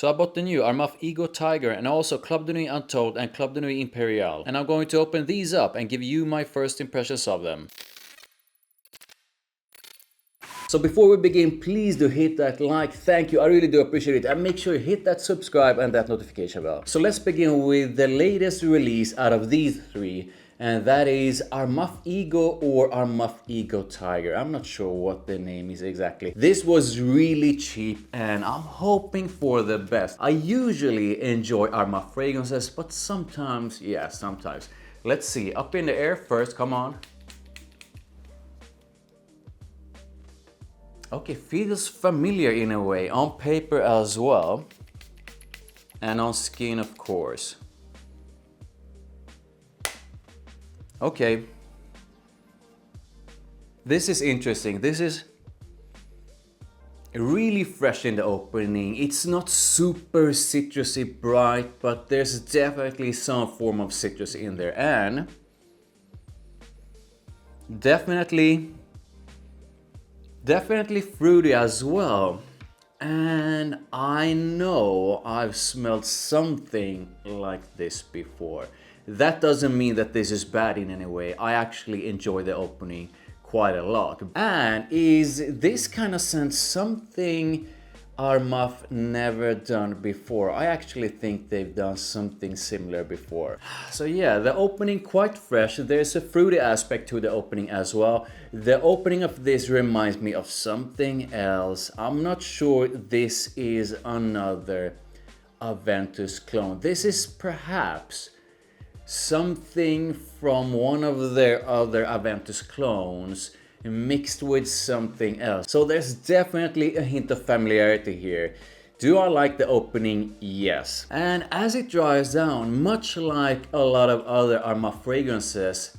So I bought the new Armaf Ego Tigre and also Club de Nuit Untold and Club de Nuit Imperiale. And I'm going to open these up and give you my first impressions of them. So before we begin, please do hit that like, thank you, I really do appreciate it. And make sure you hit that subscribe and that notification bell. So let's begin with the latest release out of these three. And that is Armaf Ego or Armaf Ego Tigre. I'm not sure what the name is exactly. This was really cheap and I'm hoping for the best. I usually enjoy Armaf fragrances, but sometimes, yeah, sometimes. Let's see, up in the air first, come on. Okay, feels familiar in a way, on paper as well. And on skin, of course. Okay. This is interesting. This is really fresh in the opening. It's not super citrusy bright, but there's definitely some form of citrus in there. And definitely fruity as well. And I know I've smelled something like this before. That doesn't mean that this is bad in any way. I actually enjoy the opening quite a lot. And is this kind of scent something Armaf never done before? I actually think they've done something similar before. So yeah, the opening quite fresh. There's a fruity aspect to the opening as well. The opening of this reminds me of something else. I'm not sure this is another Aventus clone. This is perhaps something from one of their other Aventus clones mixed with something else. So there's definitely a hint of familiarity here. Do I like the opening? Yes. And as it dries down, much like a lot of other Armaf fragrances,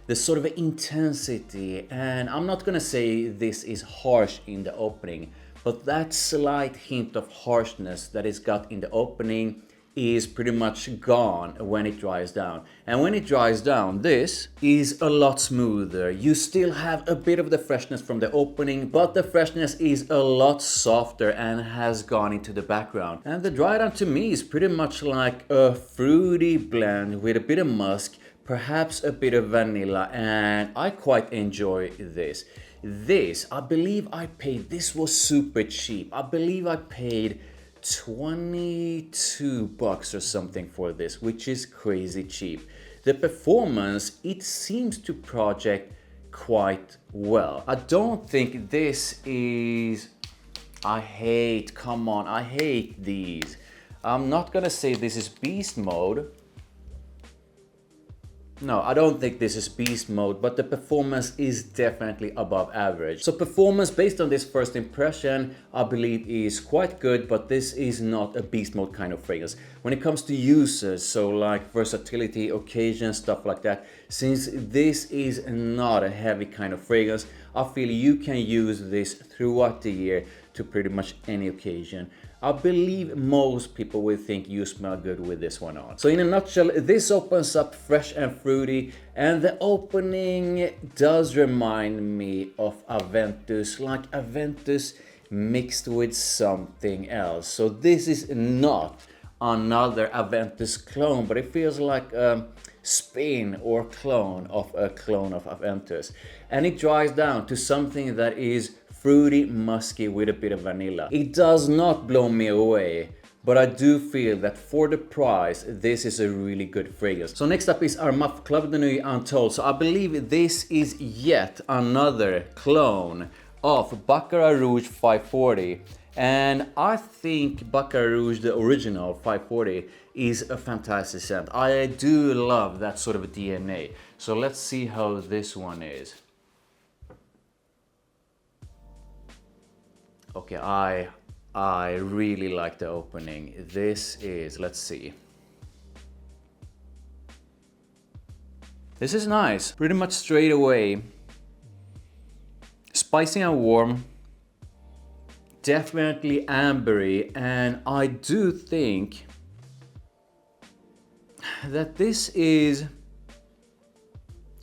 the sort of intensity, and I'm not gonna say this is harsh in the opening, but that slight hint of harshness that is got in the opening is pretty much gone when it dries down. And when it dries down, this is a lot smoother. You still have a bit of the freshness from the opening, but the freshness is a lot softer and has gone into the background. And the dry down to me is pretty much like a fruity blend with a bit of musk, perhaps a bit of vanilla, and I quite enjoy this. This, I believe I paid, this was super cheap. I believe I paid $22 or something for this, which is crazy cheap. The performance, it seems to project quite well. I don't think this is, I hate these. I'm not gonna say this is beast mode. No, I don't think this is beast mode, but the performance is definitely above average. So performance based on this first impression, I believe is quite good, but this is not a beast mode kind of fragrance. When it comes to uses, so like versatility, occasion, stuff like that, since this is not a heavy kind of fragrance, I feel you can use this throughout the year to pretty much any occasion. I believe most people will think you smell good with this one on. So in a nutshell, this opens up fresh and fruity, and the opening does remind me of Aventus, like Aventus mixed with something else. So this is not another Aventus clone, but it feels like a spin or clone of a clone of Aventus. And it dries down to something that is fruity, musky with a bit of vanilla. It does not blow me away, but I do feel that for the price, this is a really good fragrance. So next up is Armaf Club de Nuit Untold. So I believe this is yet another clone of Baccarat Rouge 540. And I think Baccarat Rouge, the original 540, is a fantastic scent. I do love that sort of DNA. So let's see how this one is. Okay, I really like the opening. This is, let's see. This is nice, pretty much straight away. Spicy and warm. Definitely ambery, and I do think that this is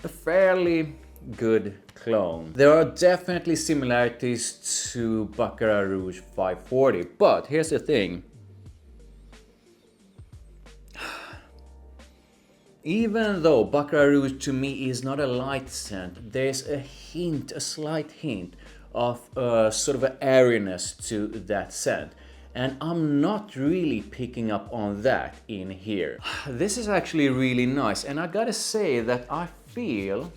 a fairly good clone. There are definitely similarities to Baccarat Rouge 540, but here's the thing. Even though Baccarat Rouge to me is not a light scent, there's a hint, a slight hint of sort of an airiness to that scent. And I'm not really picking up on that in here. This is actually really nice, and I gotta say that I feel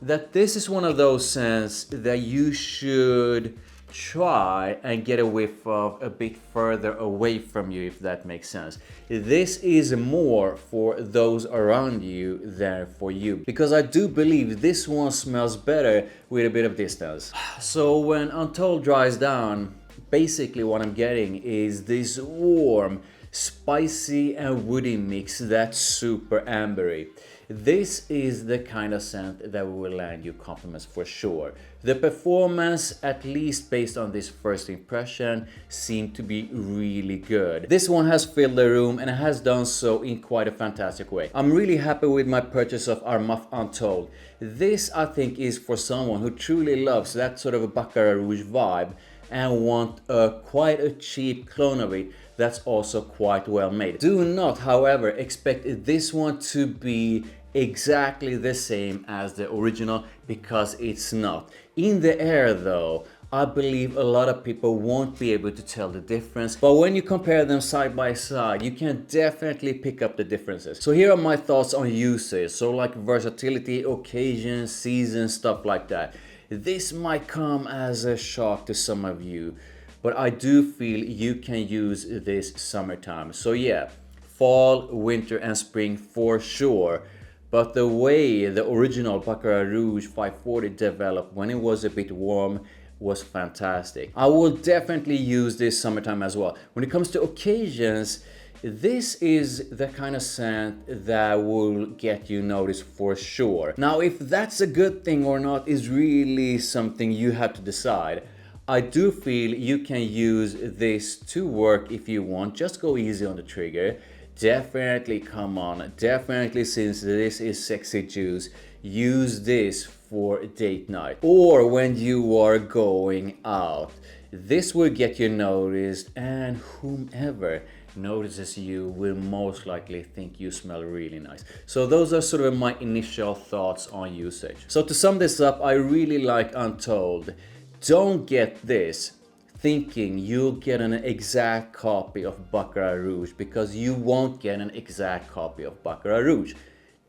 that this is one of those scents that you should try and get a whiff of a bit further away from you, if that makes sense. This is more for those around you than for you, because I do believe this one smells better with a bit of distance. So when Untold dries down, basically what I'm getting is this warm, spicy and woody mix that's super ambery. This is the kind of scent that will land you compliments for sure. The performance, at least based on this first impression, seemed to be really good. This one has filled the room and has done so in quite a fantastic way. I'm really happy with my purchase of Armaf Untold. This I think is for someone who truly loves that sort of a Baccarat Rouge vibe and want quite a cheap clone of it that's also quite well made. Do not, however, expect this one to be exactly the same as the original, because it's not. In the air though, I believe a lot of people won't be able to tell the difference, but when you compare them side by side, you can definitely pick up the differences. So here are my thoughts on usage, so like versatility, occasion, season, stuff like that. This might come as a shock to some of you, but I do feel you can use this summertime. So yeah, fall, winter and spring for sure. But the way the original Baccarat Rouge 540 developed when it was a bit warm was fantastic. I will definitely use this summertime as well. When it comes to occasions, this is the kind of scent that will get you noticed for sure. Now, if that's a good thing or not is really something you have to decide. I do feel you can use this to work if you want. Just go easy on the trigger. Definitely, come on, definitely, since this is sexy juice, use this for date night or when you are going out. This will get you noticed, and whomever notices you will most likely think you smell really nice. So those are sort of my initial thoughts on usage. So to sum this up, I really like Untold. Don't get this thinking you'll get an exact copy of Baccarat Rouge, because you won't get an exact copy of Baccarat Rouge.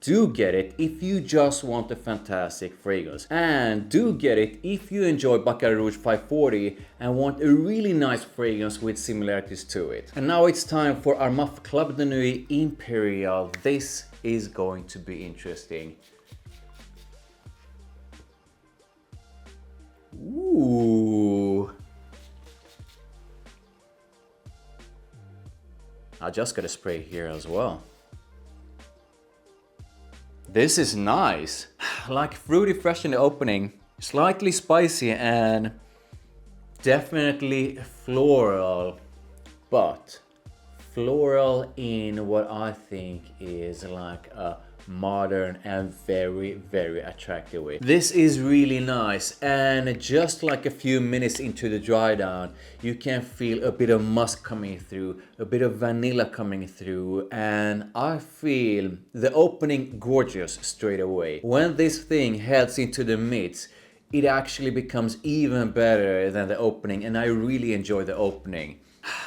Do get it if you just want a fantastic fragrance, and do get it if you enjoy Baccarat Rouge 540 and want a really nice fragrance with similarities to it. And now it's time for Armaf Club de Nuit Imperiale. This is going to be interesting. Ooh. I just got a spray here as well. This is nice. Like fruity fresh in the opening, slightly spicy and definitely floral, but floral in what I think is like a modern and very attractive way. This is really nice, and just like a few minutes into the dry down, you can feel a bit of musk coming through, a bit of vanilla coming through, and I feel the opening gorgeous straight away. When this thing heads into the mids, it actually becomes even better than the opening, and I really enjoy the opening.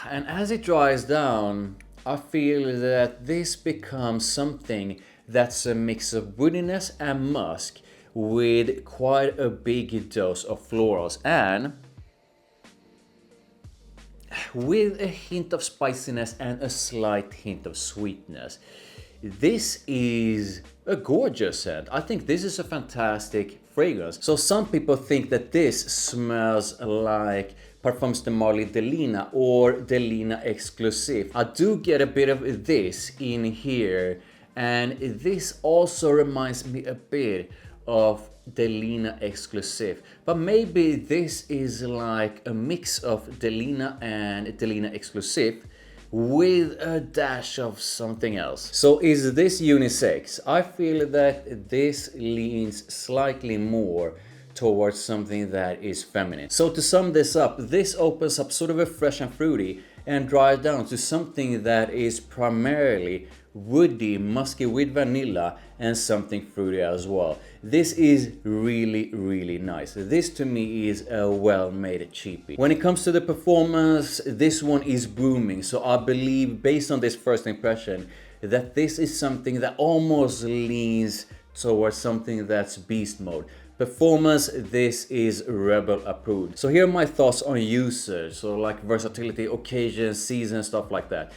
And as it dries down, I feel that this becomes something that's a mix of woodiness and musk with quite a big dose of florals, and with a hint of spiciness and a slight hint of sweetness. This is a gorgeous scent. I think this is a fantastic fragrance. So some people think that this smells like Parfums de Marly Delina or Delina Exclusive. I do get a bit of this in here, and this also reminds me a bit of Delina Exclusive, but maybe this is like a mix of Delina and Delina Exclusive with a dash of something else. So is this unisex? I feel that this leans slightly more towards something that is feminine. So to sum this up, this opens up sort of a fresh and fruity and dries down to something that is primarily woody, musky with vanilla and something fruity as well. This is really nice. This to me is a well-made cheapie. When it comes to the performance, this one is booming. So I believe, based on this first impression, that this is something that almost leans towards something that's beast mode. Performance, this is Rebel approved. So here are my thoughts on usage, so like versatility, occasion, season, stuff like that.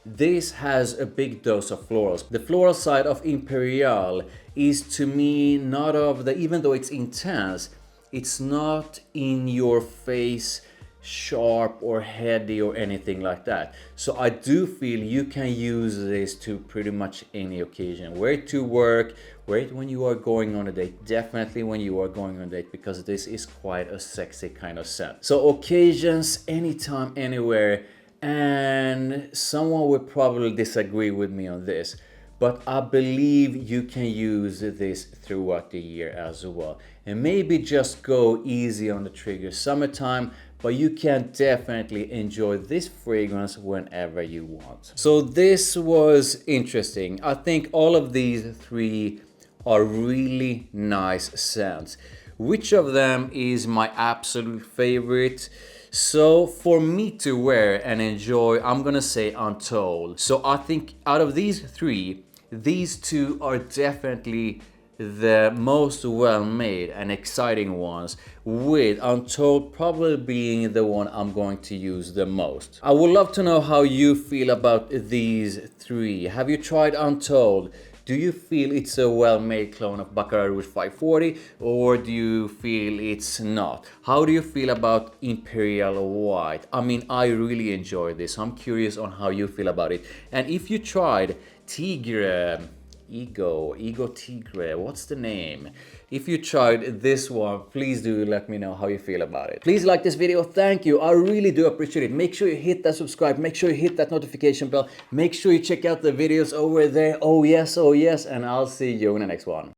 This has a big dose of florals. The floral side of Imperiale is to me not of the, even though it's intense, it's not in your face, sharp or heady or anything like that. So I do feel you can use this to pretty much any occasion. Wear it to work, wear it when you are going on a date, definitely when you are going on a date, because this is quite a sexy kind of scent. So occasions, anytime, anywhere. And someone would probably disagree with me on this, but I believe you can use this throughout the year as well. And maybe just go easy on the trigger summertime, but you can definitely enjoy this fragrance whenever you want. So this was interesting. I think all of these three are really nice scents. Which of them is my absolute favorite? So for me to wear and enjoy, I'm gonna say Untold. So I think out of these three, these two are definitely the most well-made and exciting ones, with Untold probably being the one I'm going to use the most. I would love to know how you feel about these three. Have you tried Untold? Do you feel it's a well-made clone of Baccarat Rouge 540, or do you feel it's not? How do you feel about Imperial White? I mean, I really enjoy this. I'm curious on how you feel about it. And if you tried Tigre Ego Tigre, what's the name? If you tried this one, please do let me know how you feel about it. Please like this video, thank you, I really do appreciate it. Make sure you hit that subscribe, make sure you hit that notification bell, make sure you check out the videos over there. Oh yes, and I'll see you in the next one.